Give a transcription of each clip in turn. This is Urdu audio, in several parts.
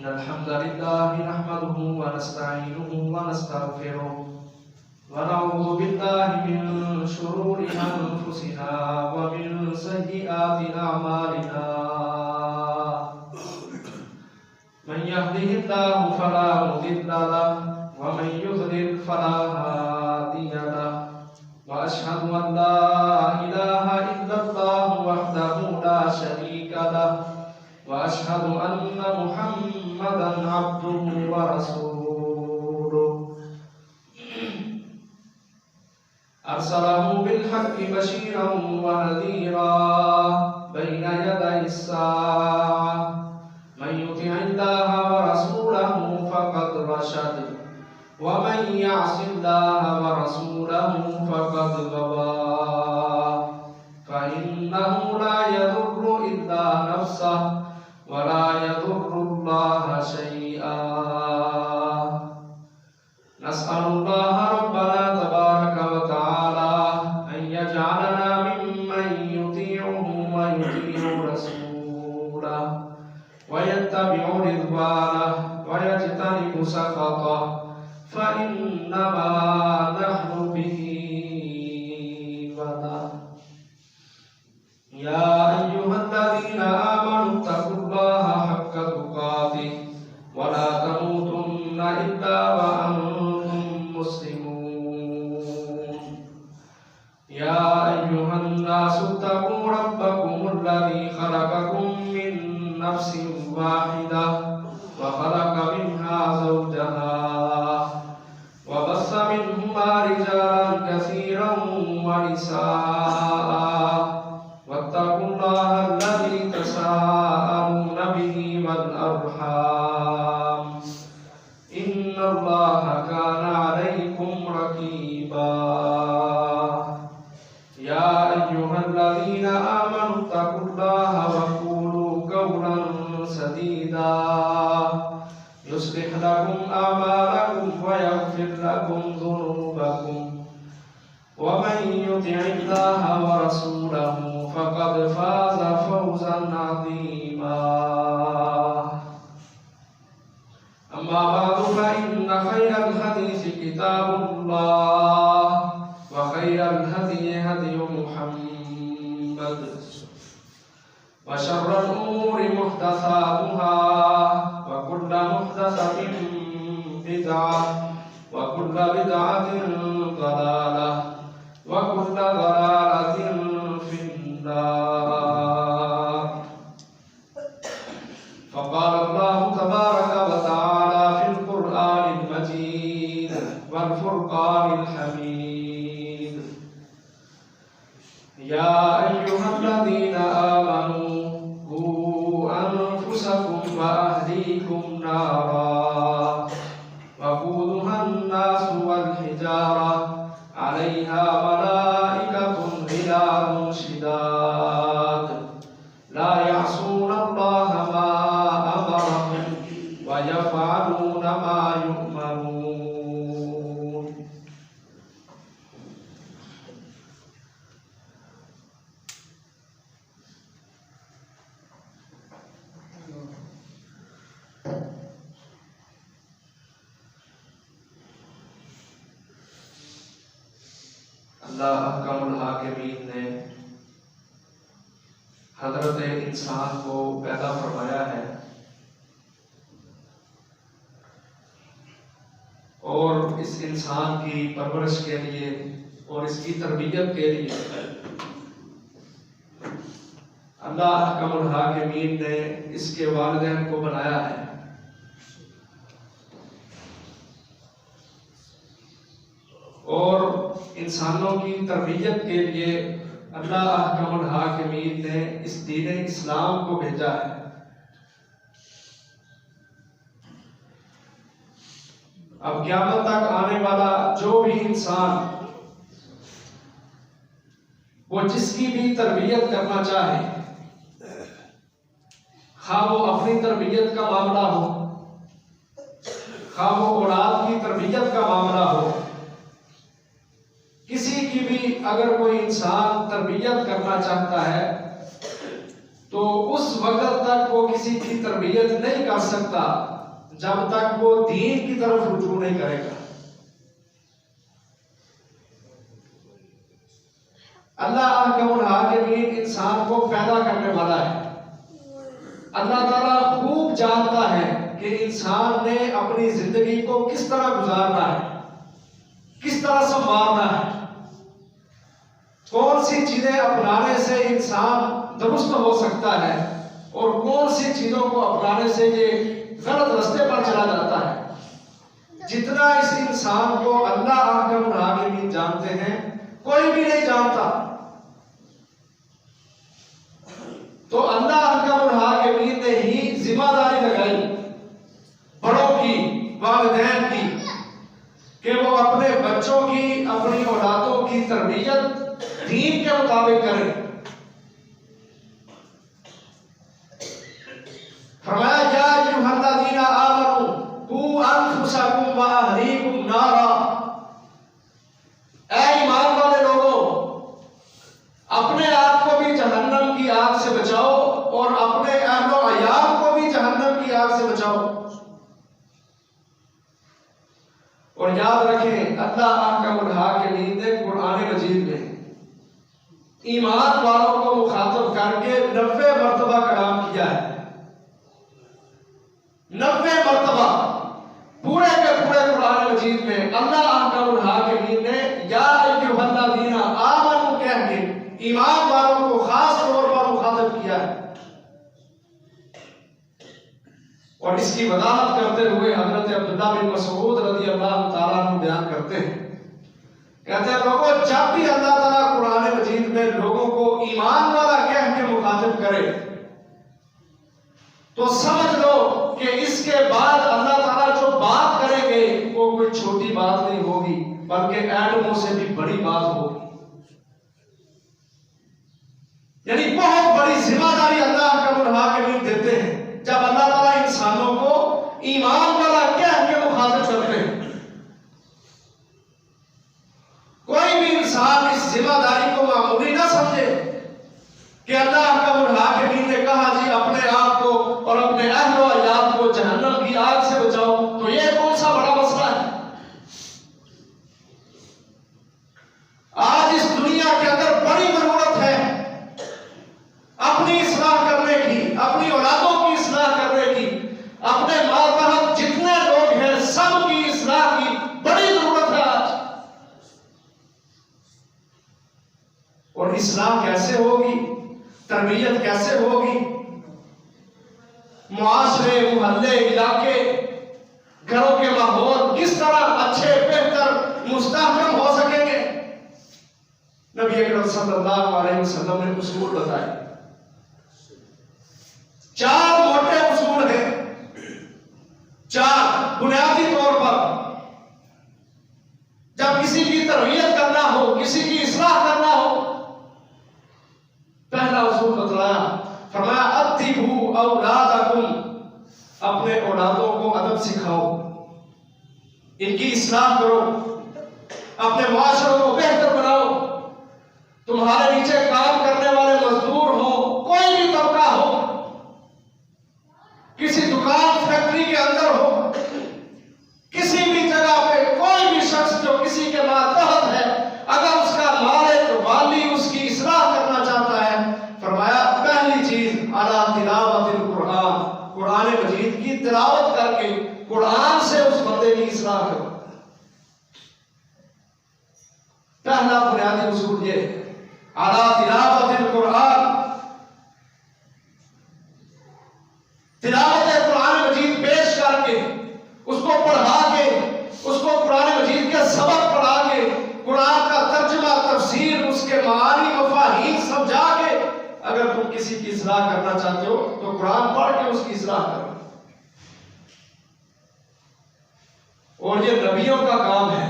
إن الحمد لله نحمده ونستعينه ونستغفره ونعوذ بالله من شرور أنفسنا ومن سيئات أعمالنا من يهده الله فلا مضل له ومن يضلل فلا هادي له وأشهد أن لا إله إلا الله وحده لا شريك له وأشهد أن محمدا عبده ورسوله أرسله بالحق بشيرا ونذيرا بين يدي الساعة من يطع الله ورسوله فقد رشد ومن يعص الله ورسوله فقد غوى فإنه لا يضر إلا نفسه ولا يضر الله شيئا نسأل الله ربنا تبارك وتعالى أن يجعلنا ممن يطيعه ويطيع رسوله ويتبع رضوانه ويجتنب سخطه فإنما نحن به وله يا أيها الذين آمنوا اتقوا الله حق تقاته ولا تموتن إلا وأنتم مسلمون يا أيها الناس اتقوا ربكم الذي خلقكم من نفس واحدة وخلق منها زوجها وبث منهما رجالا كثيرا ونساء واتقوا الله الذي تساءلون به والأرحام إن الله كان عليكم رقيبا يا أيها الذين آمنوا اتقوا الله وقولوا قولا سديدا يصلح لكم أعمالكم ويغفر لكم ذنوبكم ومن يطع الله ورسوله فقد فاز فوزا عظيما أما بعد فإن خير الحديث كتاب الله وخير الهدي هدي محمد وشر الأمور محدثاتها وكل محدثة بدعة وكل بدعة ضلالة وكل ضلالة في النار فقال الله تبارك وتعالى في القرآن المجيد والفرقان الحميد يا أيها الذين آمنوا قوا أنفسكم وأهليكم نارا وقودها الناس والحجارة عليها ملائكة غلاظ شداد لا يعصون الله ما أمرهم ويفعلون ما يؤمرون اللہ احکم الحاکمین نے حضرت انسان کو پیدا فرمایا ہے اور اس انسان کی پرورش کے لیے اور اس کی تربیت کے لیے اللہ احکم الحاکمین نے اس کے والدین کو بنایا ہے اور انسانوں کی تربیت کے لیے اللہ احکم الحاکمین نے اس دین اسلام کو بھیجا ہے اب قیامت تک آنے والا جو بھی انسان وہ جس کی بھی تربیت کرنا چاہے خواہ وہ اپنی تربیت کا معاملہ ہو خواہ وہ اولاد کی تربیت کا معاملہ ہو کسی کی بھی اگر کوئی انسان تربیت کرنا چاہتا ہے تو اس وقت تک وہ کسی کی تربیت نہیں کر سکتا جب تک وہ دین کی طرف رجوع نہیں کرے گا۔ اللہ احکم الحاکمین انسان کو پیدا کرنے والا ہے۔ اللہ تعالیٰ خوب جانتا ہے کہ انسان نے اپنی زندگی کو کس طرح گزارنا ہے، کس طرح سنوارنا ہے، کون سی چیزیں اپنانے سے انسان درست ہو سکتا ہے اور کون سی چیزوں کو اپنانے سے یہ غلط راستے پر چلا جاتا ہے۔ جتنا اس انسان کو اللہ احکم الحاکمین جانتے ہیں کوئی بھی نہیں جانتا۔ تو اللہ احکم الحاکمین نے ہی ذمہ داری لگائی بڑوں کی، والدین کی، کہ وہ اپنے بچوں کی، اپنی اولادوں کی تربیت دین کے مطابق کریں۔ فرمایا یا ایھا الذین آمنوا قوا انفسکم واہلیکم نارا، اے ایمان والے لوگوں، اپنے آپ کو بھی جہنم کی آگ سے بچاؤ اور اپنے اہل و عیال کو بھی جہنم کی آگ سے بچاؤ۔ اور یاد رکھیں اللہ احکم الحاکمین نے قرآن مجید میں ایمان والوں کو مخاطب کر کے 90 مرتبہ کلام کیا ہے۔ 90 مرتبہ پورے کے پورے قرآن مجید میں اللہ احکم الحاکمین نے یا ایھا الذین آمنوا کہہ کے ایمان والوں کو خاص طور پر مخاطب کیا ہے۔ اور اس کی وضاحت کرتے ہوئے حضرت عبداللہ بن مسعود رضی اللہ تعالیٰ عنہ بیان کرتے ہیں، کہتے ہیں لوگوں جب بھی اللہ تعالیٰ قرآن مجید میں لوگوں کو ایمان والا کہہ کے مخاطب کرے تو سمجھ لو کہ اس کے بعد اللہ تعالیٰ جو بات کریں گے وہ کوئی چھوٹی بات نہیں ہوگی بلکہ ایٹموں سے بھی بڑی بات ہوگی۔ یعنی بہت بڑی ذمہ داری اللہ احکم الحاکمین دیتے ہیں جب اللہ تعالیٰ انسانوں کو ایمان والا کہہ کے مخاطب کرتے ہیں۔ کوئی بھی انسان اس ذمہ داری کو معمولی نہ سمجھے کہ اللہ احکم الحاکمین نے کہا جی اپنے آپ کو اور اپنے اہل و عیال کو جہنم کی آگ سے بچاؤ، تو یہ کون سا بڑا مسئلہ ہے؟ آج اس دنیا کے اندر بڑی ضرورت ہے اپنی اصلاح کرنے کی، اپنی اولادوں کی اصلاح کرنے کی، اپنے ماتحت جتنے لوگ ہیں سب کی اصلاح کی بڑی ضرورت ہے آج۔ اور اصلاح کیسے ہوگی، تربیت کیسے ہوگی، معاشرے، محلے، علاقے، گھروں کے ماحول کس طرح اچھے، بہتر، مستحکم ہو سکیں گے؟ نبی اکرم صلی اللہ علیہ وسلم نے اصول بتائے، 4 موٹے اصول ہیں، 4 بنیادی طور پر جب کسی کی تربیت کرنا ہو، کسی کی اصلاح کرنا ہو، پہلا اصول بتلایا، فرمایا ادبوا اولادکم، اپنے اولادوں کو ادب سکھاؤ، ان کی اصلاح کرو، اپنے معاشروں کو بہتر بناؤ۔ تمہارے نیچے کام کرنے والے مزدور ہوں، کوئی بھی طبقہ ہو، کسی دکان فیکٹری کے اندر ہو، کسی بھی جگہ پہ کوئی بھی شخص جو کسی کے ماتحت ہے، اگر اس کا مالک والی اس کی اصلاح کرنا چاہتا ہے، فرمایا پہلی چیز علی تلاوت القرآن، قرآن مجید کی تلاوت کر کے قرآن سے اس بندے کی اصلاح کرو۔ پہلا بنیادی اصول یہ علی تلاوت القرآن، تلاوت قرآن مجید پیش کر کے، اس کو پڑھا کے، اس کو قرآن مجید کے سبق پڑھا کے، قرآن کا ترجمہ، تفسیر، اس کے معانی، مفاہیم سمجھا کے، اگر تم کسی کی اصلاح کرنا چاہتے ہو تو قرآن پڑھ کے اس کی اصلاح کرو۔ اور یہ نبیوں کا کام ہے۔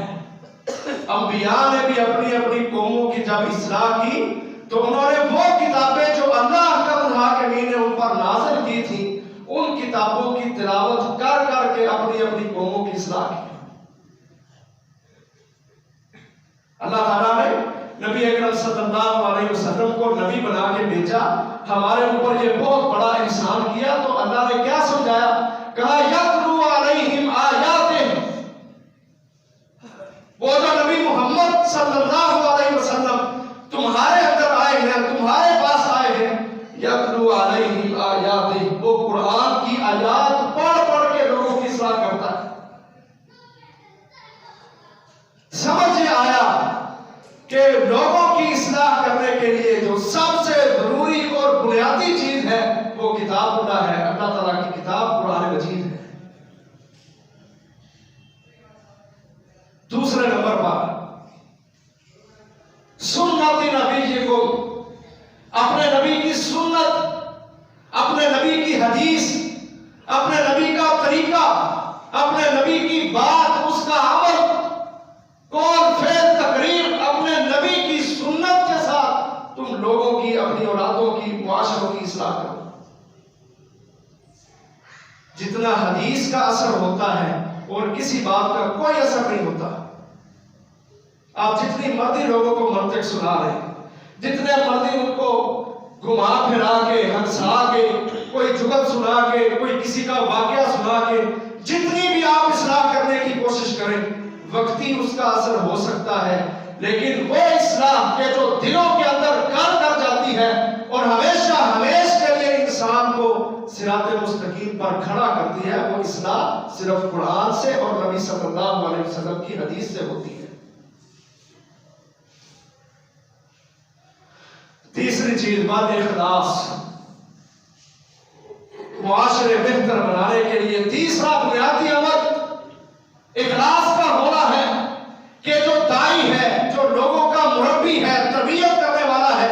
انبیاء نے بھی اپنی اپنی قوموں کی جب اصلاح کی تو انہوں نے وہ کتابیں جو اللہ احکم الحاکمین نے ان پر نازل کی تھی، ان کتابوں کی تلاوت کر کر کے اپنی اپنی قوموں کی اصلاح کی۔ اللہ تعالیٰ نے نبی اکرم صلی اللہ علیہ وسلم کو نبی بنا کے بھیجا، ہمارے اوپر یہ بہت بڑا احسان کیا، تو اللہ نے کیا سمجھایا؟ کہا یتلو علیہم آیاتہ، وہ جو نبی محمد صلی اللہ علیہ وسلم تمہارے اندر آئے ہیں، تمہارے پاس آئے ہیں، یتلو علیہم آیاتہ، وہ قرآن کی آیات پڑھ پڑھ کے لوگوں کی اصلاح کرتا ہے۔ سمجھ آیا کہ لوگوں کی اصلاح کرنے کے لیے جو سب سے ضروری اور بنیادی چیز ہے وہ کتاب اللہ ہے، اللہ تعالیٰ کی کتاب قرآن مجید ہے۔ دوسرے نمبر پر سنت نبی کو، اپنے نبی کی سنت، اپنے نبی کی حدیث، اپنے نبی کا طریقہ، اپنے نبی کی بات، اس کا عمل، قول فعل تقریر، اپنے نبی کی سنت کے ساتھ تم لوگوں کی، اپنی اولادوں کی، معاشروں کی اصلاح کرو۔ جتنا حدیث کا اثر ہوتا ہے اور کسی بات کا کوئی اثر نہیں ہوتا۔ آپ جتنی مرضی لوگوں کو منطق سنا رہے ہیں، جتنے مرضی ان کو گھما پھرا کے، ہنسا کے، کوئی جگت سنا کے، کوئی کسی کا واقعہ سنا کے، جتنی بھی آپ اصلاح کرنے کی کوشش کریں، وقتی اس کا اثر ہو سکتا ہے، لیکن وہ اصلاح کے جو دلوں کے اندر کر جاتی ہے اور ہمیشہ ہمیشہ کے لیے انسان کو صراط مستقیم پر کھڑا کرتی ہے، وہ اصلاح صرف قرآن سے اور نبی صلی اللہ علیہ وسلم کی حدیث سے ہوتی ہے۔ تیسری چیز بعد اخلاص، معاشرے بہتر بنانے کے لیے تیسرا بنیادی عمل اخلاص کا ہونا ہے کہ جو دائی ہے، جو لوگوں کا مربی ہے، تربیت کرنے والا ہے،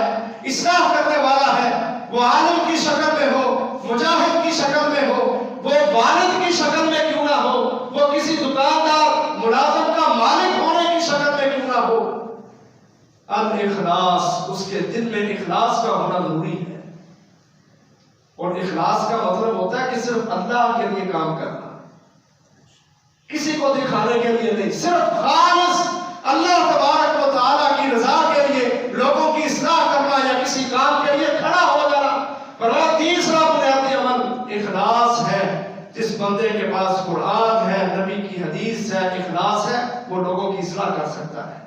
اصلاح کرنے والا ہے، وہ عالم کی شکل میں ہو، مجاہد کی شکل میں ہو، وہ والد کی شکل میں کیوں نہ ہو، وہ کسی دکاندار ملازم کا مالک ہونے کی شکل میں کیوں نہ ہو، الاخلاص، اس کے دل میں اخلاص کا ہونا ضروری ہے۔ اور اخلاص کا مطلب ہوتا ہے کہ صرف اللہ کے لیے کام کرنا، کسی کو دکھانے کے لیے نہیں، صرف خالص اللہ تبارک و تعالیٰ کی رضا کے لیے لوگوں کی اصلاح کرنا یا کسی کام کے لیے کھڑا ہو جانا۔ پر تیسرا بنیادی عمل اخلاص ہے۔ جس بندے کے پاس قرآن ہے، نبی کی حدیث ہے، اخلاص ہے، وہ لوگوں کی اصلاح کر سکتا ہے۔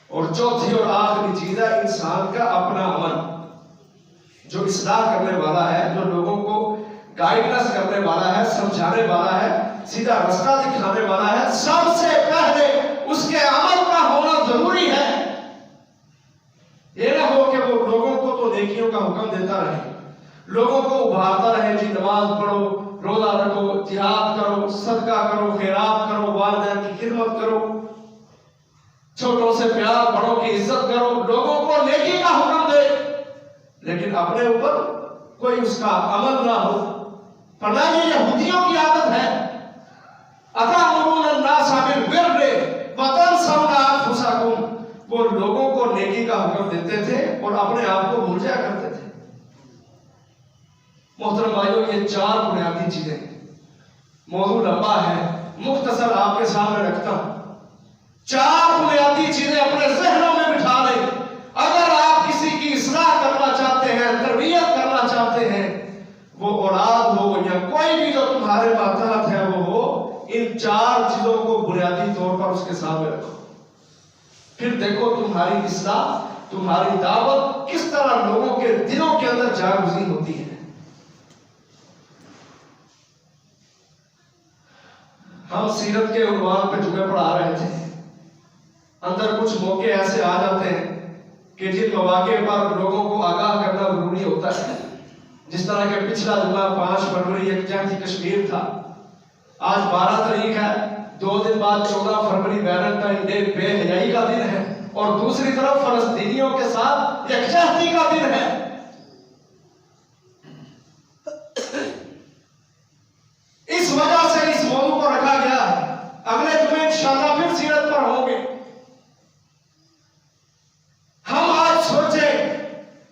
اور چوتھی اور آخری چیز ہے انسان کا اپنا عمل، جو اصلاح کرنے والا ہے، جو لوگوں کو گائیڈنس کرنے والا ہے، سمجھانے والا ہے، سیدھا رستہ دکھانے والا ہے، سب سے پہلے اس کے عمل کا ہونا ضروری ہے۔ یہ نہ ہو کہ وہ لوگوں کو تو نیکیوں کا حکم دیتا رہے، لوگوں کو ابھارتا رہے، جی نماز پڑھو، روزہ رکھو، جہاد کرو، صدقہ کرو، خیرات کرو، والدین کی خدمت کرو، چھوٹوں سے پیار، بڑوں کی عزت کرو، لوگوں کو نیکی کا حکم دے، لیکن اپنے اوپر کوئی اس کا عمل نہ ہو۔ پڑھنا یہ یہودیوں کی عادت ہے، اَتَأْمُرُونَ النَّاسَ بِالْبِرِّ وَتَنْسَوْنَ أَنفُسَكُمْ، وہ لوگوں کو نیکی کا حکم دیتے تھے اور اپنے آپ کو بھول جایا کرتے تھے۔ محترم بھائیوں، یہ چار بنیادی چیزیں، موضوع لمبا ہے، مختصر آپ کے سامنے رکھتا ہوں۔ چار بنیادی چیزیں اپنے ذہنوں میں بٹھا لیں۔ اگر آپ کسی کی اصلاح کرنا چاہتے ہیں، تربیت کرنا چاہتے ہیں، وہ اولاد ہو یا کوئی بھی جو تمہارے ماتحت ہے وہ ہو، ان چار چیزوں کو بنیادی طور پر اس کے سامنے رکھو۔ پھر دیکھو تمہاری اصلاح، تمہاری دعوت کس طرح لوگوں کے دلوں کے اندر جاگزین ہوتی ہے۔ ہم سیرت کے عنوان پہ جمعے پڑھا رہے تھے، اندر کچھ موقع ایسے آ جاتے ہیں کہ جن مواقع پر لوگوں کو آگاہ کرنا ضروری ہوتا ہے۔ جس طرح کہ پچھلا جمعہ 5 فروری یکجہتی کشمیر تھا، آج 12 تاریخ ہے، 2 دن بعد 14 فروری ویلنٹائن ڈے، بے حیائی کا دن ہے، اور دوسری طرف فلسطینیوں کے ساتھ یکجہتی کا دن ہے۔ اس وجہ سے اس موضوع کو رکھا گیا ہے۔ اگلے جمعے انشاءاللہ پھر سیرت پر ہوں گے۔ ہم آج سوچیں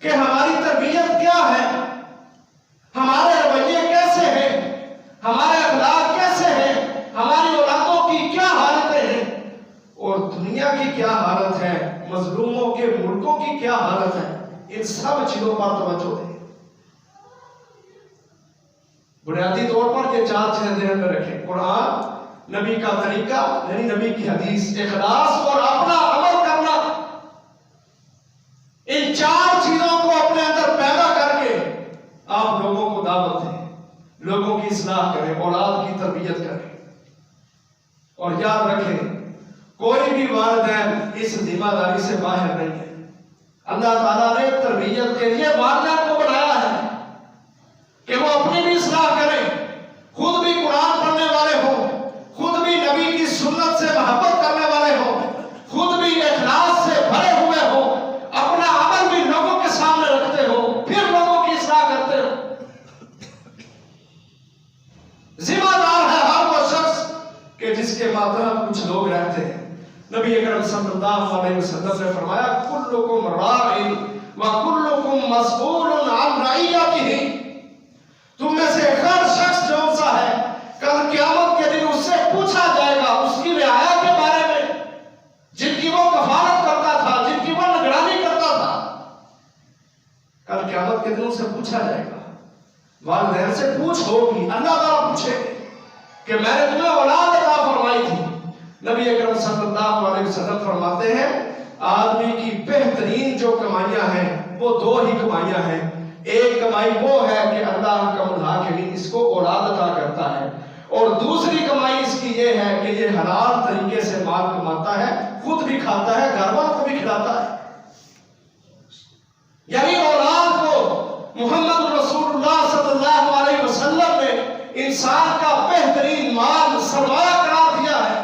کہ ہماری تربیت کیا ہے، ہمارے رویے کیسے ہیں، ہمارے اخلاق کیسے ہیں، ہماری اولادوں کی کیا حالتیں ہیں، اور دنیا بزرگوں کی کیا حالت ہے، ان سب چیزوں پر توجہ دیں۔ بنیادی طور پر یہ 4 چیزیں ذہن میں رکھیں: قرآن، نبی کا طریقہ یعنی نبی کی حدیث، اخلاص اور اپنا عمل کرنا۔ ان 4 چیزوں کو اپنے اندر پیدا کر کے آپ لوگوں کو دعوت دیں، لوگوں کی اصلاح کریں، اولاد کی تربیت کریں۔ اور یاد رکھیں کوئی بھی والدین اس ذمہ داری سے باہر نہیں ہے۔ اللہ تعالیٰ نے تربیت کے لیے والدین کو بنایا ہے کہ وہ اپنی بھی اصلاح کریں، خود بھی قرآن پڑھنے والے ہوں، خود بھی نبی کی سنت سے محبت کرنے والے ہوں، خود بھی اخلاص سے بھرے ہوئے ہوں، اپنا عمل بھی لوگوں کے سامنے رکھتے ہو، پھر لوگوں کی اصلاح کرتے ہو۔ ذمہ دار ہے ہر وہ شخص کہ جس کے ماتحت کچھ لوگ رہتے ہیں۔ نبی اکرم صلی اللہ علیہ وسلم نے فرمایا کلکم راع وکلکم مسئول عن رعیتہ، تم میں سے ہر شخص جو سا ہے کل قیامت کے دن اس سے پوچھا جائے گا اس کی رعایا کے بارے میں، جن کی وہ کفالت کرتا تھا، جن کی وہ نگرانی کرتا تھا، کل قیامت کے دن اس سے پوچھا جائے گا۔ والدین سے پوچھ ہوگی، اللہ تعالیٰ پوچھے کہ میں نے تمہیں اولاد عطا فرمائی تھی۔ نبی اکرم صلی اللہ علیہ وسلم فرماتے ہیں آدمی کی بہترین جو کمائیاں ہیں وہ 2 ہی کمائیاں ہیں۔ ایک کمائی وہ ہے کہ اللہ حکم الحاکمین اس کو اولاد عطا کرتا ہے، اور دوسری کمائی اس کی یہ ہے کہ یہ حلال طریقے سے مال کماتا ہے، خود بھی کھاتا ہے، گھر والوں کو بھی کھلاتا ہے۔ یعنی اولاد کو محمد رسول اللہ صلی اللہ علیہ وسلم نے انسان کا بہترین مال سرمایہ قرار دیا ہے۔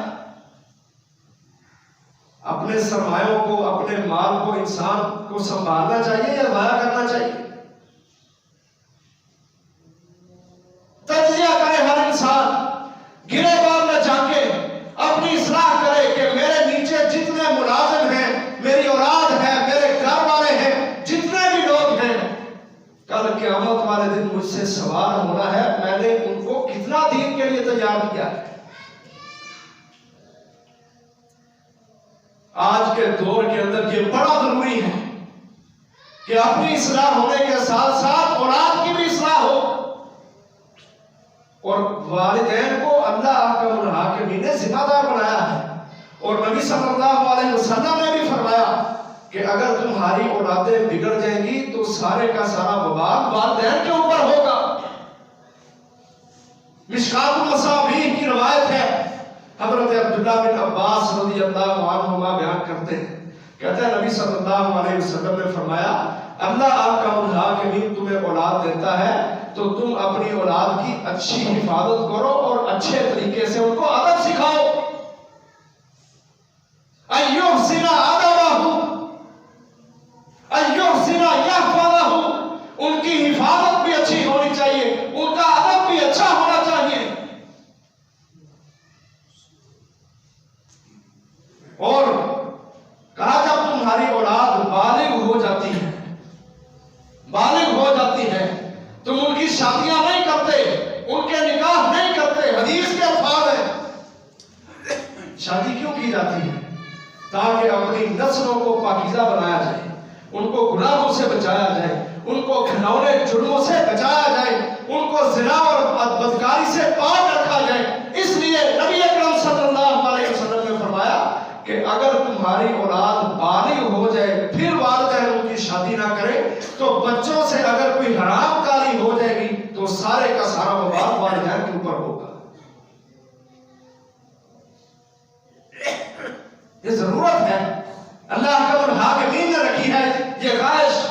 اپنے سرمایوں کو، اپنے مال کو انسان کو سنبھالنا چاہیے یا ضائع کرنا چاہیے؟ تجزیہ کرے ہر انسان، گرے بار میں جا کے اپنی اصلاح کرے کہ میرے نیچے جتنے ملازم ہیں، میری اولاد ہے، میرے گھر والے ہیں، جتنے بھی لوگ ہیں، کل قیامت والے دن مجھ سے سوال ہونا ہے میں نے ان کو کتنا دین کے لیے تیار کیا ہے۔ آج کے دور کے اندر یہ بڑا ضروری ہے کہ اپنی اصلاح ہونے کے ساتھ ساتھ اولاد کی بھی اصلاح ہو۔ اور والدین کو اللہ حکم الحاکمین نے ذمہ دار بنایا ہے، اور نبی صلی اللہ علیہ وسلم نے بھی فرمایا کہ اگر تمہاری اولادیں بگڑ جائیں گی تو سارے کا سارا وبال والدین کے اوپر ہوگا۔ مشکات المصابیح کی روایت ہے، حضرت عبداللہ بن عباس رضی اللہ عنہما بیان کرتے ہیں، کہتے ہیں نبی صلی اللہ علیہ وسلم نے فرمایا اللہ حکم الحاکمین تمہیں اولاد دیتا ہے تو تم اپنی اولاد کی اچھی حفاظت کرو اور اچھے طریقے سے ان کو ادب سکھاؤ۔ ایحسن ادبہ، ایحسن یحفظہ، ان کی حفاظت بھی اچھی ہونی چاہیے، ان کا ادب بھی اچھا ہونا چاہیے۔ اور کہا جب تمہاری اولاد بالغ ہو جاتی ہے، بالغ ہو جاتی ہے، تم ان کی شادیاں نہیں کرتے، ان کے نکاح نہیں کرتے۔ حدیث کے الفاظ ہیں، شادی کیوں کی جاتی ہے؟ تاکہ اپنی نسلوں کو پاکیزہ بنایا جائے، ان کو گناہوں سے بچایا جائے، ان کو گھناؤنے جرموں سے بچایا جائے، ان کو زنا اور بدکاری سے پاک رکھا جائے۔ اس لیے نبی اکرم صلی اللہ علیہ وسلم نے فرمایا کہ اگر تمہاری اولاد بالغ ہو جائے پھر والدین ان کی شادی نہ کرے تو بچوں سے اگر کوئی حرام کاری ہو جائے گی تو سارے کا سارا وبال والدین کے اوپر ہوگا۔ یہ ضرورت ہے، اللہ حکم الحاکمین نے رکھی ہے یہ خواہش۔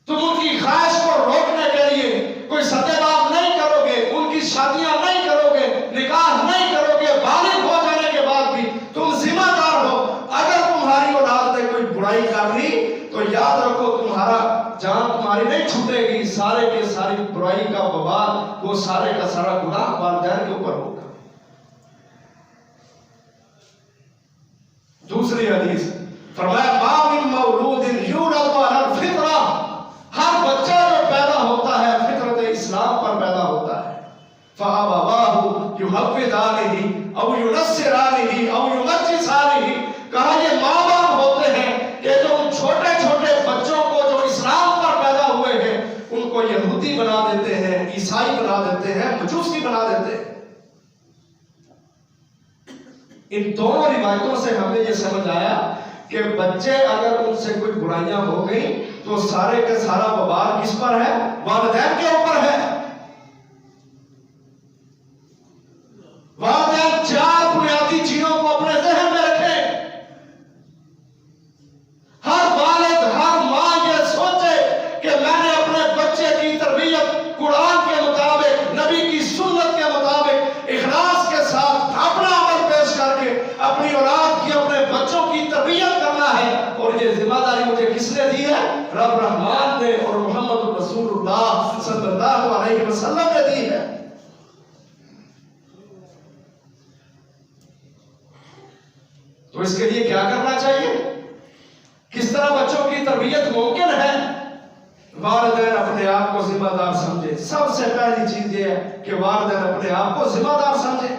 تم ان کی خواہش کو روکنے کے لیے کوئی سدے باب نہیں کرو گے، ان کی شادیاں نہیں کرو گے، نکاح نہیں کرو گے، بالغ ہو جانے کے بعد بھی تم ذمہ دار ہو۔ اگر تمہاری اولاد نے کوئی برائی کر لی تو یاد رکھو تمہارا جان تمہاری نہیں چھوٹے گی، سارے کے ساری برائی کا وبال، وہ سارے کا سارا گناہ والدین کے اوپر ہوگا۔ دوسری حدیث فرمایا ما من مولود یولد علی الفطرہ، ہر بچہ جو پیدا ہوتا ہے فطرت اسلام پر پیدا ہوتا ہے۔ فَأَبَوَاهُ يُحَوِّدَانِهِ أَوْ يُنَصِّرَانِهِ أَوْ يُمَجِّسَانِهِ، کہا یہ ماں باپ ہوتے ہیں کہ جو ان چھوٹے چھوٹے بچوں کو جو اسلام پر پیدا ہوئے ہیں ان کو یہودی بنا دیتے ہیں، عیسائی بنا دیتے ہیں، مجوسی بنا دیتے ہیں۔ ان دونوں روایتوں سے ہمیں یہ سمجھ آیا کہ بچے اگر ان سے کوئی برائیاں ہو گئی تو سارے کا سارا وبال کس پر ہے؟ والدین کے اوپر ہے۔ والدین چار بنیادی چیزوں کو اپنے ذہن میں رکھیں۔ ہر والد، ہر ماں یہ سوچے کہ میں نے اپنے بچے کی تربیت قرآن کے مطابق، نبی کی سنت کے مطابق اخلاص کے ساتھ اپنا عمل پیش کر کے اپنی اولاد کی، اپنے بچوں کی تربیت کرنا ہے۔ اور یہ ذمہ داری مجھے کس نے دی ہے؟ رب رحمان نے اور محمد رسول اللہ صلی اللہ علیہ وسلم نے دی ہے۔ تو اس کے لیے کیا کرنا چاہیے؟ کس طرح بچوں کی تربیت ممکن ہے؟ والدین اپنے آپ کو ذمہ دار سمجھے۔ سب سے پہلی چیز یہ ہے کہ والدین اپنے آپ کو ذمہ دار سمجھے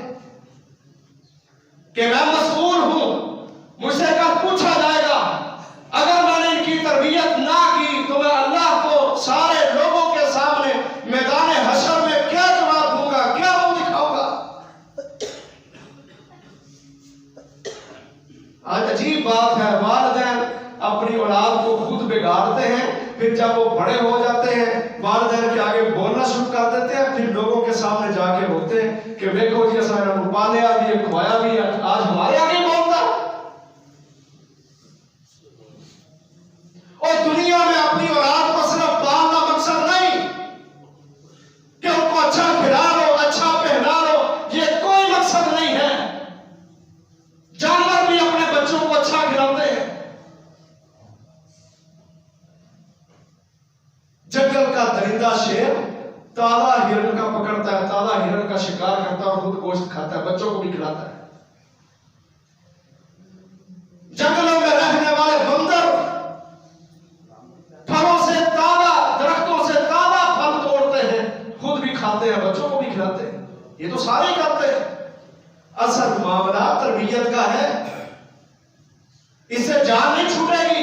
کہ میں مسئول ہوں، مجھ سے کل پوچھا جائے گا۔ اگر میں نے ان کی تربیت نہ کی تو میں اللہ کو سارے لوگوں کے سامنے میدان حشر میں کیا جواب دوں گا، کیا منہ دکھاؤں گا؟ آج عجیب بات ہے، والدین اپنی اولاد کو خود بگاڑتے ہیں، پھر جب وہ بڑے ہو جاتے ہیں والدین کے آگے بولنا شروع کر دیتے ہیں، پھر لوگوں کے سامنے جا کے ہوتے ہیں کہ دیکھو جی ایسا میں نے پالیا بھی ہے، کھوایا بھی ہے، آج ہمارے آگے بولتا ہے۔ اور دنیا میں اپنی اولاد کو صرف پالنا مقصد نہیں کہ ان کو اچھا کھلا لو، اچھا پہنا لو، یہ کوئی مقصد نہیں ہے۔ جانور بھی اپنے بچوں کو اچھا کھلاتے ہیں۔ جنگل کا درندہ شیر تازہ ہرن کا پکڑتا ہے، تازہ ہرن کا شکار کرتا ہے اور خود گوشت کھاتا ہے، بچوں کو بھی کھلاتا ہے۔ جنگلوں میں رہنے والے بندر پھلوں سے تازہ، درختوں سے تازہ پھل توڑتے ہیں، خود بھی کھاتے ہیں، بچوں کو بھی کھلاتے ہیں۔ یہ تو سارے کرتے ہیں۔ اصل معاملہ تربیت کا ہے، اس سے جان نہیں چھوٹے گی،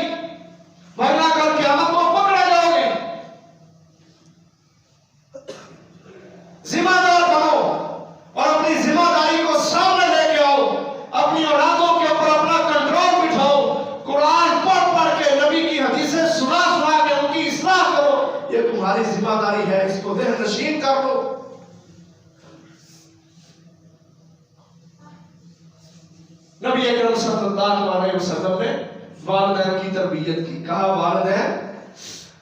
ورنہ کل قیامت کو پکڑے جاؤ گے۔ ذمہ دار بنو اور اپنی ذمہ داری کو سامنے لے کے آؤ، اپنی اولادوں کے اوپر اپنا کنٹرول بٹھاؤ، قرآن پڑھ پڑھ کے، نبی کی حدیثیں سنا سنا کے ان کی اصلاح کرو۔ یہ تمہاری ذمہ داری ہے، اس کو ذہن نشین کر لو۔ نبی اکرم صلی اللہ علیہ وسلم نے والدین کی تربیت کی، کہا والدین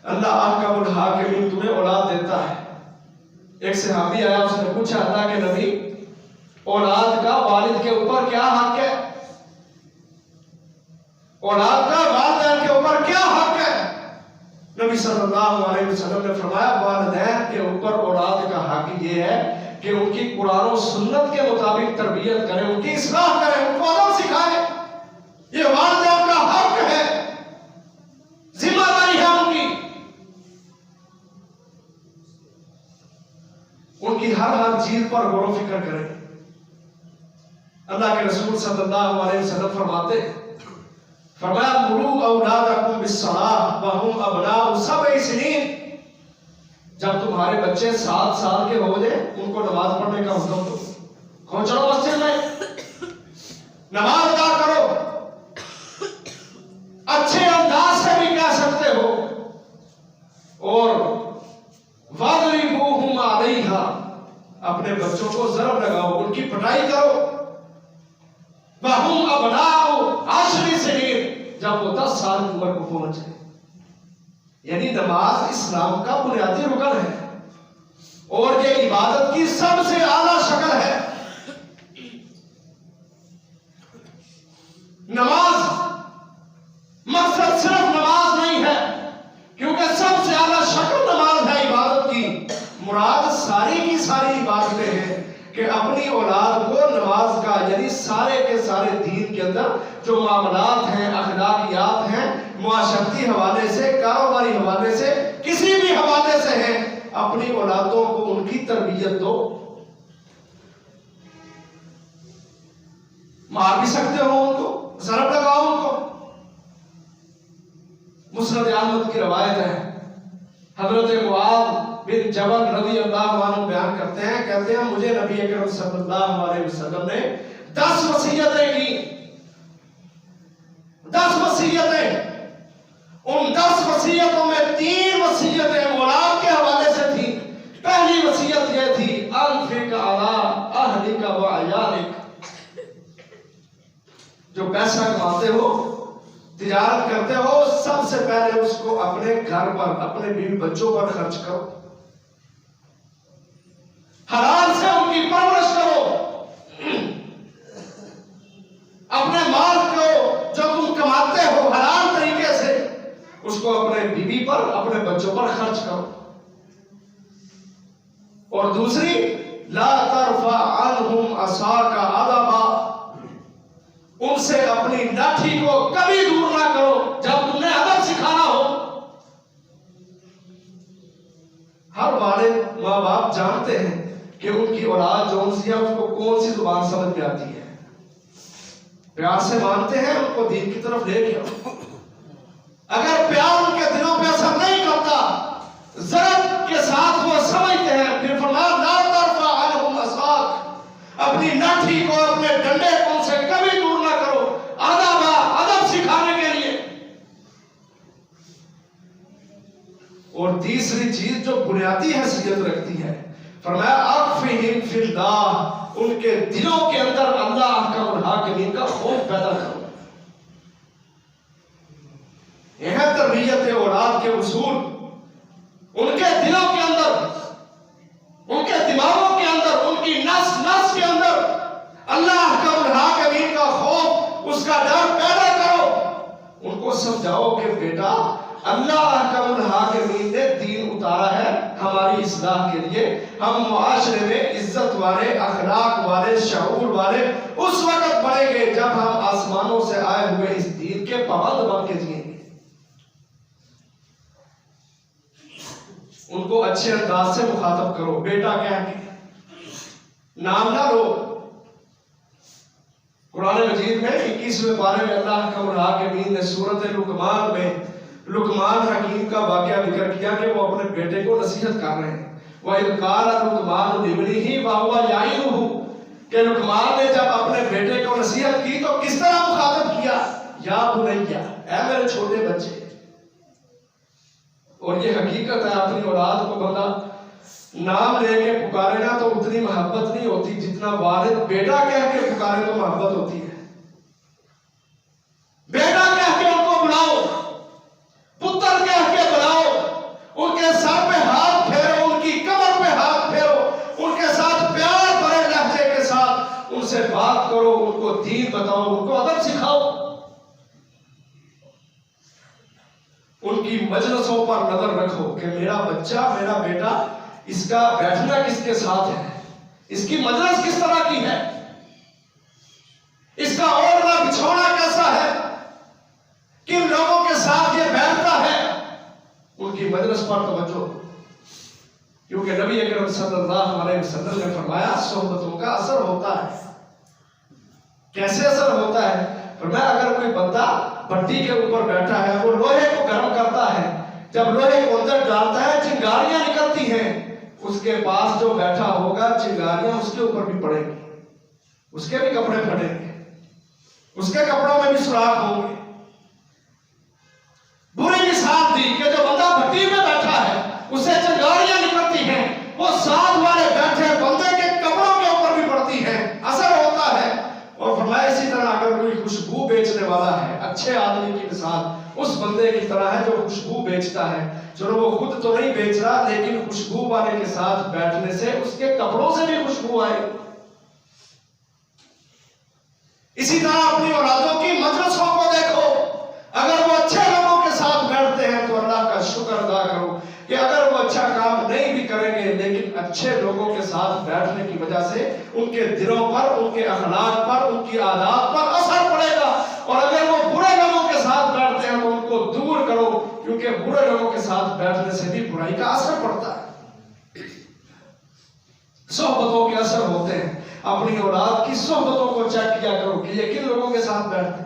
اللہ احکم الحاکمین تمہیں اولاد دیتا ہے۔ ایک صحابی آیا، اس نے پوچھا اللہ کے نبی اولاد کا والد کے اوپر کیا حق ہے؟ اولاد کا والدین کے اوپر کیا حق ہے؟ نبی صلی اللہ علیہ وسلم نے فرمایا والدین کے اوپر اولاد کا حق یہ ہے کہ ان کی قرآن و سنت کے مطابق تربیت کریں، ان کی اصلاح کریں، ان کو ادب سکھائیں۔ یہ والدین کا حق ہے، ذمہ داری ہے ان کی۔ ان کی ہر چیز پر غور و فکر کریں۔ اللہ کے رسول صلی اللہ علیہ وسلم فرماتے، فرمایا مروا اولادکم بالصلاۃ وهم ابناء 7 سنین۔ جب تمہارے بچے 7 سال کے ہو جائیں ان کو نماز پڑھنے کا حکم دو، کھو چلو مسجد میں نماز ادا کرو۔ اچھے انداز سے بھی کہہ سکتے ہو۔ اور وَاضْرِبُوهُمْ عَلَيْهَا، اپنے بچوں کو ضرب لگاؤ، ان کی پٹائی کرو۔ وَهُمْ أَبْنَاءُ 10 سنین، جب وہ 10 سال کی عمر کو پہنچ گئے۔ یعنی نماز اسلام کا بنیادی رکن ہے اور یہ عبادت کی سب سے اعلیٰ شکل ہے۔ نماز مقصد صرف نماز نہیں ہے، کیونکہ سب سے اعلیٰ شکل نماز ہے عبادت کی۔ مراد ساری کی ساری عبادتیں ہیں کہ اپنی اولاد کو نماز کا، یعنی سارے کے سارے دین کے اندر جو معاملات ہیں، اخلاقیات ہیں، معاشرتی حوالے سے، کاروباری حوالے سے، کسی بھی حوالے سے ہیں، اپنی اولادوں کو ان کی تربیت دو۔ مار بھی سکتے ہو ان کو، ضرب لگاؤ ان کو، مسند احمد کی روایت ہے، حضرت معاذ بن جبل رضی اللہ عنہ بیان کرتے ہیں، کہتے ہیں مجھے نبی اکرم صلی اللہ علیہ وسلم نے 10 وصیتیں کی، 10 وصیتیں، ان 10 وصیتوں میں 3 وصیتیں اولاد کے حوالے سے تھی۔ پہلی وصیت یہ تھی انفق علی اہلک و عیالک، جو پیسہ کماتے ہو، تجارت کرتے ہو، سب سے پہلے اس کو اپنے گھر پر، اپنے بیوی بچوں پر خرچ کرو، حلال سے ان کی پرورش کرو، اپنے مال کو جو تم کماتے ہو حلال طریقے سے اس کو اپنے بیوی پر، اپنے بچوں پر خرچ کرو۔ اور دوسری لا ترفع عنہم عصاک عدبا، ان سے اپنی لاٹھی کو کبھی دور نہ کرو جب تم نے ادب سکھانا ہو۔ ہر والد ماں باپ جانتے ہیں کہ ان کی اولاد جو ان سے ہے اس کو کون سی زبان سمجھ میں آتی ہے، پیار سے مانتے ہیں، ان کو دین کی طرف لے کے آؤ۔ اگر پیار ان کے دلوں پہ اثر نہیں کرتا، ضرب کے ساتھ وہ سمجھتے ہیں، پھر فرمایا لا ترفع عنہم عصاک، اپنی لاٹھی کو، اپنے ڈنڈے کو ان سے کبھی دور نہ کرو، ادب سکھانے کے لیے۔ اور تیسری چیز جو بنیادی حیثیت رکھتی ہے، فرمایا اکفہم فی اللہ، ان کے دلوں کے اندر اللہ احکم الحاکمین کا خوف پیدا کرو۔ یہ ہے تربیت اولاد کے اصول، ان کے دلوں کے اندر، ان کے دماغوں کے اندر، ان کی نس نس کے اندر اللہ احکم الحاکمین کا خوف، اس کا ڈر پیدا کرو۔ ان کو سمجھاؤ کہ بیٹا اللہ احکم الحاکمین نے دین اتارا ہے ہماری اصلاح کے لیے، ہم معاشرے میں عزت والے، اخلاق والے، شعور والے اس وقت بنیں گے جب ہم آسمانوں سے آئے ہوئے اس دین کے پابند بن کے جئیں گے۔ ان کو اچھے انداز سے مخاطب کرو، بیٹا کہہ کے نام نہ لو۔ قرآن مجید میں 21ویں پارے میں اللہ احکم الحاکمین نے سورۃ لقمان میں لقمان حکیم کا واقعہ ذکر کیا کہ وہ اپنے بیٹے کو نصیحت کر رہے ہیں۔ وَإِذْ قَالَ لُقْمَانُ لِابْنِهِ وَهُوَ يَعِظُهُ، کہ لقمان نے جب اپنے بیٹے کو نصیحت کی تو کس طرح مخاطب کیا؟ یا بنیا، اے میرے چھوٹے بچے۔ اور یہ حقیقت ہے، اپنی اولاد کو بندہ نام لے کے پکارے گا تو اتنی محبت نہیں ہوتی جتنا والد بیٹا کہہ کے پکارے تو محبت ہوتی ہے۔ بیٹا کہہ کے ان کو بلاؤ، پتر کہہ کے بلاؤ، ان کے سر پہ ہاتھ پھیرو، ان کی کمر پہ ہاتھ پھیرو، ان کے ساتھ پیار بھرے لہجے کے ساتھ ان سے بات کرو، ان کو دین بتاؤ، ان کو ادب سکھاؤ۔ ان کی مجلسوں پر نظر رکھو کہ میرا بچہ، میرا بیٹا، اس کا بیٹھنا کس کے ساتھ ہے، اس کی مجلس کس طرح کی ہے، اس کا اوڑھنا بچھونا کیسا ہے، کن لوگوں کے ساتھ یہ بیٹھتا ہے۔ ان کی مجلس پر توجہ، کیونکہ نبی اکرم صلی اللہ علیہ وسلم نے فرمایا صحبتوں کا اثر ہوتا ہے۔ کیسے اثر ہوتا ہے؟ فرمایا اگر کوئی بندہ بھٹی کے اوپر بیٹھا ہے، وہ لوہے کو گرم کرتا ہے، جب لوہے کو اندر ڈالتا ہے چنگاریاں نکلتی ہیں، اس کے پاس جو بیٹھا ہوگا چنگاریاں اس کے اوپر بھی پڑیں گی، اس کے بھی کپڑے پھٹیں گے، اس کے کپڑوں میں بھی سراخ ہوں گے۔ بری مثال دی کہ جو بندہ بھٹی میں بیٹھا ہے اسے چنگاریاں نکلتی ہیں، وہ ساتھ والے بیٹھے بندے کے کپڑوں کے اوپر بھی پڑتی ہیں، اثر ہوتا ہے۔ اور فرمایا اسی طرح اگر کوئی خوشبو بیچنے والا ہے، اچھے آدمی کی مثال اس بندے کی طرح ہے جو خوشبو بیچتا ہے، چلو وہ خود تو نہیں بیچ رہا لیکن خوشبو والے کے ساتھ بیٹھنے سے اس کے کپڑوں سے بھی خوشبو آئے۔ اسی طرح اپنی اولادوں کی مجلسوں کو دیکھو، اگر وہ اچھے لوگوں کے ساتھ بیٹھتے ہیں تو اللہ کا شکر ادا کرو کہ اگر وہ اچھا کام نہیں بھی کریں گے لیکن اچھے لوگوں کے ساتھ بیٹھنے کی وجہ سے ان کے دلوں پر، ان کے اخلاق پر، ان کی عادات پر اثر پڑے گا۔ اور اگر وہ برے لوگوں کے ساتھ بیٹھتے ہیں تو ان کو دور کرو، کیونکہ برے لوگوں کے ساتھ بیٹھنے سے بھی برائی کا اثر پڑتا ہے۔ صحبتوں کے اثر ہوتے ہیں، اپنی اولاد کی صحبتوں کو چیک کیا کرو کہ یہ کن لوگوں کے ساتھ بیٹھتے ہیں۔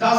10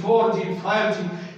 4G 5G,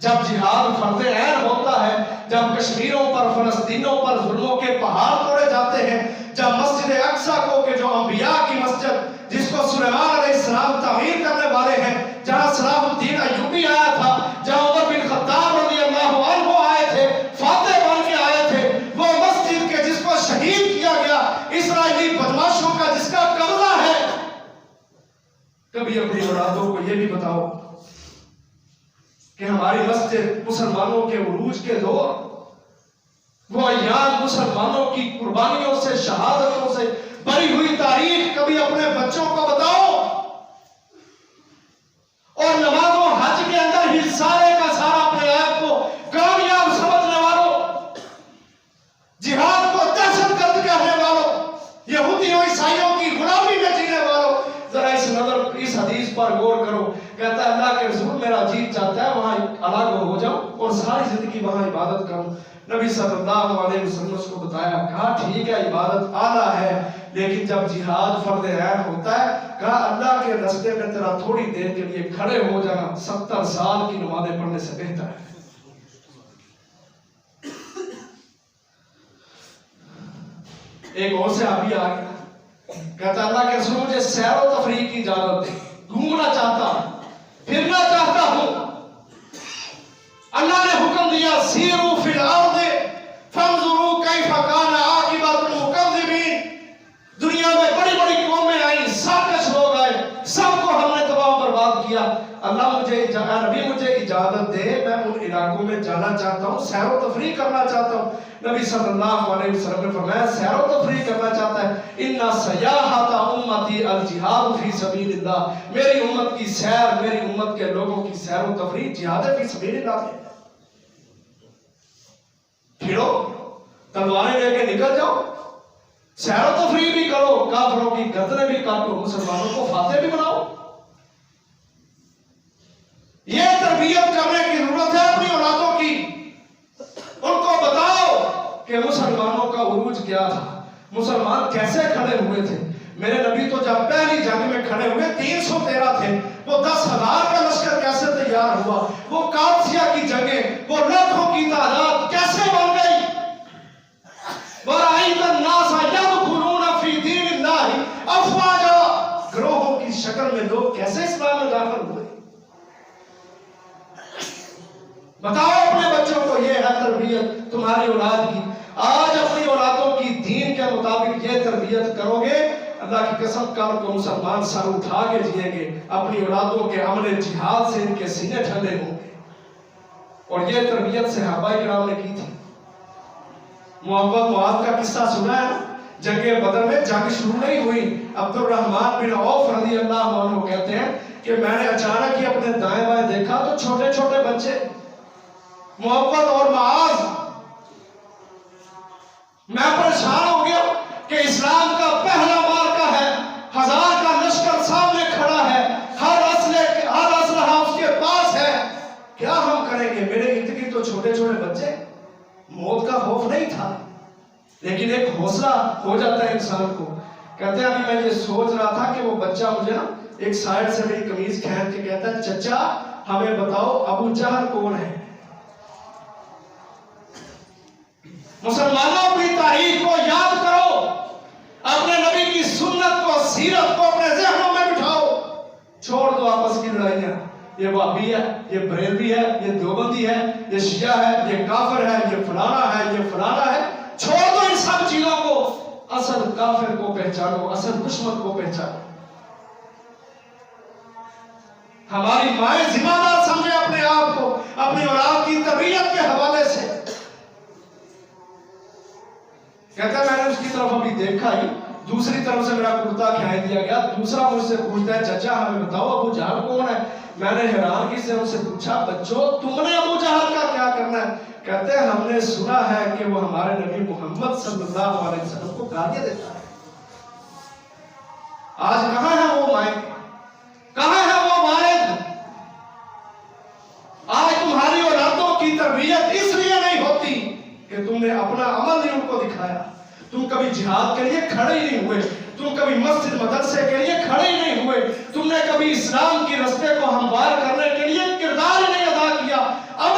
جب جہاد فرض عین ہوتا ہے، جب کشمیروں پر، فلسطینوں پر ظلموں کے پہاڑ توڑے جاتے ہیں، جب مسجد اقصیٰ کو کہ جو انبیاء کی مسجد جس کو سلیمان علیہ السلام تعمیر کرنے والے ہیں، جہاں صلاح الدین ایوبی آیا تھا، جہاں عمر بن خطاب رضی اللہ عنہ آئے تھے، فاتح بن کے آئے تھے، وہ مسجد کے جس کو شہید کیا گیا، اسرائیلی بدماشوں کا جس کا قبضہ ہے، کبھی اپنی اولادوں کو یہ بھی بتاؤ کہ ہماری مسجد مسلمانوں کے عروج کے دور، وہ ایام مسلمانوں کی قربانیوں سے، شہادتوں سے بری ہوئی تاریخ کبھی اپنے بچوں کو بتاؤ، اور نماز و حج کے اندر ہی سارے کا سارا اپنے آپ کو کامیاب سمجھنے والوں، جہاد کو دہشت گرد کہنے والوں، یہودیوں عیسائیوں کی غلامی میں جینے والوں، ذرا اس حدیث پر غور کرو۔ کہتا ہے اللہ کے رسول میرا جی چاہتا ہے وہاں الگ ہو جاؤ اور ساری زندگی وہاں عبادت کروں۔ نبی صلی اللہ علیہ وسلم اس کو بتایا، کہا ٹھیک ہے عبادت اعلیٰ ہے، لیکن جب جہاد فرض عین ہوتا ہے، کہا اللہ کے راستے میں تیرا تھوڑی دیر کے لیے کھڑے ہو جانا 70 سال کی نمازیں پڑھنے سے بہتر ہے۔ ایک اور صحابی آ گیا، کہتا اللہ کے رسول مجھے سیر و تفریح کی اجازت دے، گھومنا چاہتا ہوں، پھرنا چاہتا ہوں۔ اللہ نے حکم دیا سیروا فی الارض فانظروا کیف کان عاقبۃ المکذبین۔ دنیا میں بڑی بڑی قومیں آئیں، سرکش لوگ آئے، سب کو ہم نے تباہ و برباد کیا۔ اللہ نبی مجھے اجازت دے، میں ان علاقوں میں جانا چاہتا ہوں، سیر و تفریح کرنا چاہتا ہوں۔ نبی صلی اللہ علیہ وسلم نے فرمایا سیر و تفریح کرنا چاہتا ہے، ان سیاحت امتی الجہاد فی سبیل اللہ، میری امت کی سیر، میری امت کے لوگوں کی سیر و تفریح جہاد فی سبیل اللہ ہے۔ پھرو، تلواریں لے کے نکل جاؤ، سیر و تفریح بھی کرو، کافروں کی گردنیں بھی کاٹو، مسلمانوں کو فاتح بھی بناؤ۔ یہ تربیت کرنے کی ضرورت ہے اپنی اولادوں کی۔ ان کو بتاؤ کہ مسلمانوں کا عروج کیا تھا، مسلمان کیسے کھڑے ہوئے تھے۔ میرے نبی تو جب پہلی جنگ میں کھڑے ہوئے 313 تھے، وہ 10,000 کا لشکر کیسے تیار ہوا، وہ قادسیہ کی جنگیں، وہ لاکھوں کی تعداد کیسے بن گئی۔ وَرَأَيْتَ النَّاسَ يَدْخُلُونَ فِي دِينِ اللَّهِ أَفْوَاجًا، گروہوں کی شکل میں لوگ کیسے اسلام میں داخل ہوئے۔ بتاؤ اپنے بچوں کو، یہ ہے تربیت تمہاری اولاد کی۔ آج اپنی اولادوں کی دین کے مطابق یہ تربیت کرو گے، اللہ کی قسم کل کو مسلمان سر اٹھا کے جئیں گے، اپنی اولادوں کے عمل جہاد سے ان کے سینے ٹھنڈے ہوں گے۔ اور یہ تربیت صحابہ کرام نے کی تھی۔ محمد معاذ کا قصہ سنا ہے، جنگ بدر میں جنگ شروع نہیں ہوئی، عبد الرحمن بن عوف رضی اللہ عنہ کہتے ہیں کہ میں نے اچانک ہی اپنے دائیں بائیں دیکھا تو چھوٹے چھوٹے بچے محمد اور معاذ، میں پریشان ہو گیا کہ اسلام کا پہلا مارکہ ہے، 1000 کا لشکر سامنے کھڑا ہے، ہر اسلحہ اس کے پاس ہے، کیا ہم کریں گے؟ میرے ارد گرد تو چھوٹے چھوٹے بچے، موت کا خوف نہیں تھا، لیکن ایک حوصلہ ہو جاتا ہے انسان کو۔ کہتے ہیں ابھی میں یہ سوچ رہا تھا کہ وہ بچہ مجھے نا ایک سائیڈ سے میری قمیض کھینچ کے کہتا ہے چچا ہمیں بتاؤ ابو جہل کون ہے۔ مسلمانوں اپنی تاریخ کو یاد کرو، اپنے نبی کی سنت کو، سیرت کو اپنے ذہنوں میں بٹھاؤ، چھوڑ دو آپس کی لڑائیاں، یہ وہابی ہے، یہ بریلوی ہے، یہ دیوبندی ہے، یہ شیعہ ہے، یہ کافر ہے، یہ فلانا ہے، یہ فلانا ہے، چھوڑ دو ان سب چیزوں کو، اصل کافر کو پہچانو، اصل دشمن کو پہچانو۔ ہماری مائیں ذمہ دار سمجھے اپنے آپ کو، اپنی اولاد کی تربیت کے حوالے سے۔ کہتا ہے میں نے اس کی طرف ابھی دیکھا ہی، دوسری طرف سے میرا کرتا کھینچ دیا گیا، دوسرا مجھ سے پوچھتا ہے چچا ہمیں بتاؤ ابو جہل کون ہے۔ میں نے حیرانگی سے ان سے پوچھا بچوں تم نے ابو جہل کا کیا کرنا ہے؟ کہتے ہیں ہم نے سنا ہے کہ وہ ہمارے نبی محمد صلی اللہ علیہ وسلم کو گالیاں دیتا ہے۔ آج کہاں ہے وہ مائیں، کہاں ہے وہ والد؟ آج تمہاری اولادوں کی تربیت اس لیے نہیں ہوتی کہ تم نے اپنا عمل نہیں ان کو دکھایا، تم کبھی جہاد کے لیے کھڑے ہی نہیں ہوئے، تم کبھی مسجد مدرسے کے لیے کھڑے ہی نہیں ہوئے، تم نے کبھی اسلام کی رستے کو ہموار کرنے کے لیے کردار ہی نہیں ادا کیا، عمل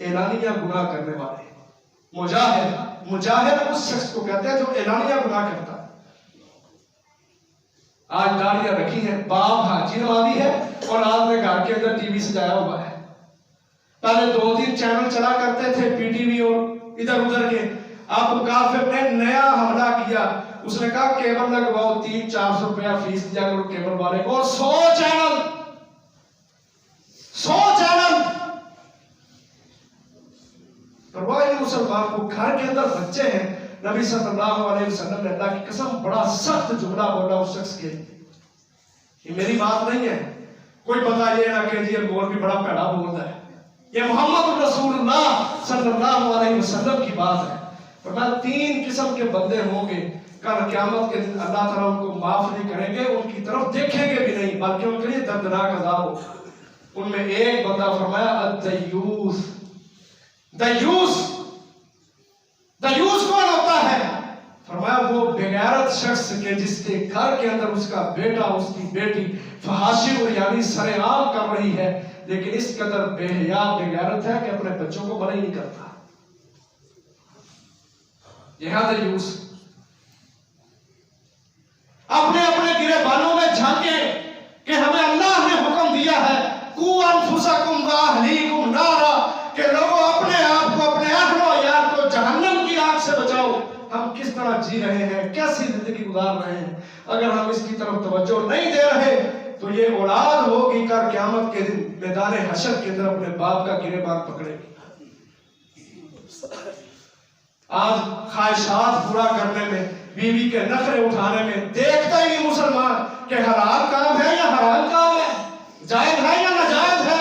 اعلانیہ گناہ کرنے والے. مجاہد اس شخص کو کہتے ہیں جو اعلانیہ گناہ کرتا ہے. آج داڑیاں رکھی ہیں، باپ حاجی نمازی ہے اور آج میں گھر کے اندر ٹی وی سجایا ہوا ہے. پہلے 2-3 چینل چلا کرتے تھے پی ٹی وی اور ادھر ادھر کے. اب کافر نے نیا حملہ کیا، اس نے کہا کیبل لگواؤ، 300-400 روپیہ فیس دیا کرو کیبل والے کو، اور 100 چینل پرواہ نہیں مسلمان کو. گھر کے اندر بچے ہیں. نبی صلی اللہ علیہ وسلم نے اللہ کی قسم بڑا سخت جملہ بولا اس شخص کے لیے. یہ میری بات نہیں ہے، کوئی بتا یہ نہ کہ یہ بول بھی بڑا پیڑا بول رہا ہے. یہ محمد رسول اللہ صلی اللہ علیہ وسلم کی بات ہے. فرمایا 3 قسم کے بندے ہوں گے کل قیامت کے دن، اللہ تعالیٰ ان کو معاف نہیں کریں گے، ان کی طرف دیکھیں گے بھی نہیں، بلکہ ان کے لیے دردناک عذاب ہوگا. ان میں ایک بندہ فرمایا الدیوس. دیوس کون ہوتا ہے؟ فرمایا وہ بغیرت شخص کے جس کے گھر کے اندر اس کا بیٹا اس کی بیٹی فحاشی اور یعنی سر عام کر رہی ہے، لیکن اس قدر بے حیا بغیرت ہے کہ اپنے بچوں کو منع ہی نہیں کرتا. یہ ہے دیوس. اپنے گریبانوں میں جھانکیں کہ ہمیں اللہ نے حکم دیا ہے قُوْ أَنفُسَكُمْ وَأَهْلِيكُمْ نَارًا، کہ لوگوں اپنے آپ کو، اپنے اہل و عیال کو جہنم کی آگ سے بچاؤ. ہم کس طرح جی رہے ہیں، کیسی زندگی گزار رہے ہیں، اگر ہم اس کی طرف توجہ نہیں دے رہے تو یہ اولاد ہوگی کر قیامت کے دن میدان حشر کے اندر اپنے باپ کا گریبان پکڑے گی. آج خواہشات پورا کرنے میں، بیوی کے نخرے اٹھانے میں دیکھتا ہی نہیں مسلمان کہ حلال کام ہے یا حرام کام ہے، جائز ہے یا ناجائز ہے.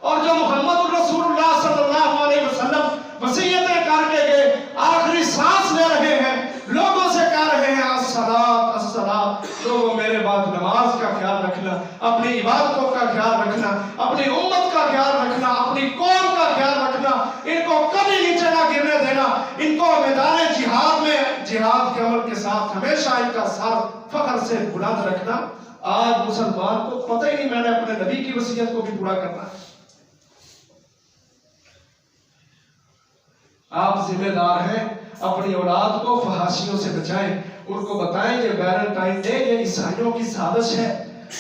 اور جو محمد رسول اللہ صلی اللہ علیہ وسلم وصیتیں کر کے گئے، آخری سانس لے رہے ہیں، لوگوں سے کہہ رہے ہیں الصلاۃ الصلاۃ. لوگوں میرے بعد نماز کا خیال رکھنا، اپنی عبادتوں کا خیال رکھنا، اپنی امت کا خیال رکھنا، اپنی قوم کا خیال رکھنا. ان کو کبھی نیچے نہ گرنے دینا. ان کو میدان جہاد میں جہاد کے عمل کے ساتھ ہمیشہ ان کا سر فخر سے بلند رکھنا. آج مسلمان کو پتہ ہی نہیں میں نے اپنے نبی کی وصیت کو بھی پورا کرنا ہے. آپ ذمہ دار ہیں، اپنی اولاد کو فحاشیوں سے بچائیں. ان کو بتائیں یہ ویلنٹائن ڈے یہ عیسائیوں کی سازش ہے.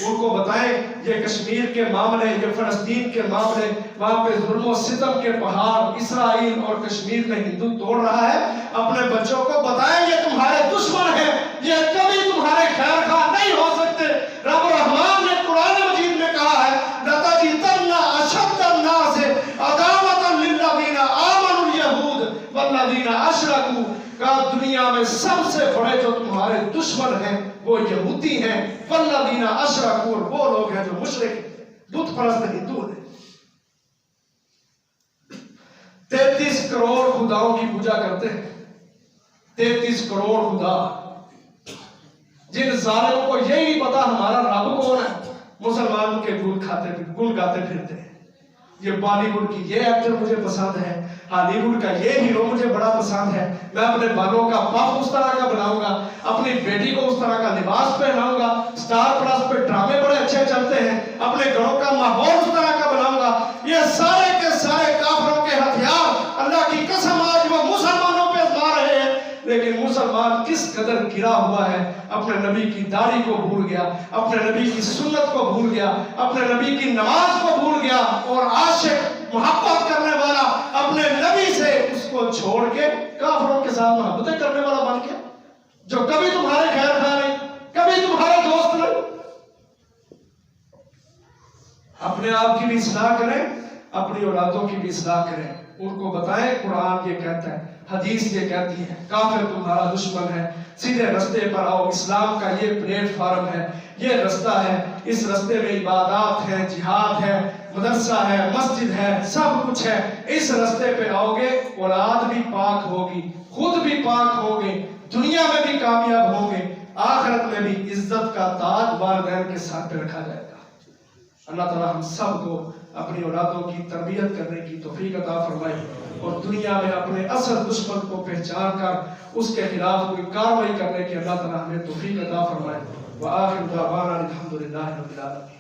ان کو بتائیں یہ کشمیر کے معاملے، یہ فلسطین کے معاملے، وہاں پہ ظلم و ستم کے پہاڑ اسرائیل اور کشمیر میں ہندو توڑ رہا ہے. اپنے بچوں کو بتائیں یہ تمہارے دشمن ہیں، یہ کبھی تمہارے خیر خواہ نہیں ہو سکتے. رب الرحمن نے قرآن مجید میں کہا ہے لَتَجِدَنَّ أَشَدَّ النَّاسِ عَدَاوَةً لِلَّذِينَ آمَنُوا الْيَهُودَ وَالَّذِينَ أَشْرَكُوا. کہا دنیا میں سب سے بڑے جو تمہارے دشمن ہیں وہ یہودی ہیں، والذین اشرکوا، اور وہ لوگ ہیں جو مشرک بت پرست ہندو ہیں. 33 کروڑ خداؤں کی پوجا کرتے ہیں. 33 کروڑ خدا، جن ظالموں کو یہی نہیں پتا ہمارا رب کون ہے، مسلمان کے گل گاتے پھرتے ہیں. یہ بالی ووڈ کی یہ ایکٹر مجھے پسند ہے، ہالی ووڈ کا یہ ہیرو مجھے بڑا پسند ہے، میں اپنے بالوں کا پف اس طرح کا بناؤں گا، اپنی بیٹی کو اس طرح کا لباس پہناؤں گا، سٹار پلس پہ ڈرامے بڑے اچھے چلتے ہیں، اپنے گھروں کا ماحول اس طرح کا بناؤں گا. یہ سارے کے سارے کافروں کے ہتھیار اللہ کی قسم آج وہ مسلمانوں پہ آزما رہے ہیں. لیکن مسلمان کس قدر گرا ہوا ہے، اپنے نبی کی داڑھی کو بھول گیا، اپنے نبی کی سنت کو بھول گیا، اپنے نبی کی نماز کو بھول گیا، اور عاشق محبت کرنے والا اپنے نبی سے اس کو چھوڑ کے کافروں کے ساتھ محبتیں کرنے والا بن گیا، جو کبھی تمہارے خیر خواہ نہیں، کبھی تمہارے دوست نہیں. اپنے آپ کی بھی اصلاح کریں، اپنی اولادوں کی بھی اصلاح کریں. ان کو بتائیں قرآن یہ کہتا ہے، حدیث یہ کہتی ہے کافر تمہارا دشمن ہے، سیدھے رستے پر آؤ. اسلام کا یہ پلیٹ فارم ہے، یہ رستہ ہے. اس رستے میں عبادات ہے، جہاد ہے، مدرسہ ہے، مسجد ہے، سب کچھ ہے. اس رستے پہ آؤ گے، اولاد بھی پاک ہوگی، خود بھی پاک ہوگے، دنیا میں بھی کامیاب ہوں گے، آخرت میں بھی عزت کا تاج والدین کے ساتھ پہ رکھا جائے گا. اللہ تعالیٰ ہم سب کو اپنی اولادوں کی تربیت کرنے کی توفیق عطا فرمائے، اور دنیا میں اپنے اصل دشمن کو پہچان کر اس کے خلاف کوئی کارروائی کرنے کی اللہ تعالیٰ ہمیں توفیق عطا فرمائے. وآخر دعوانا الحمدللہ رب العالمین.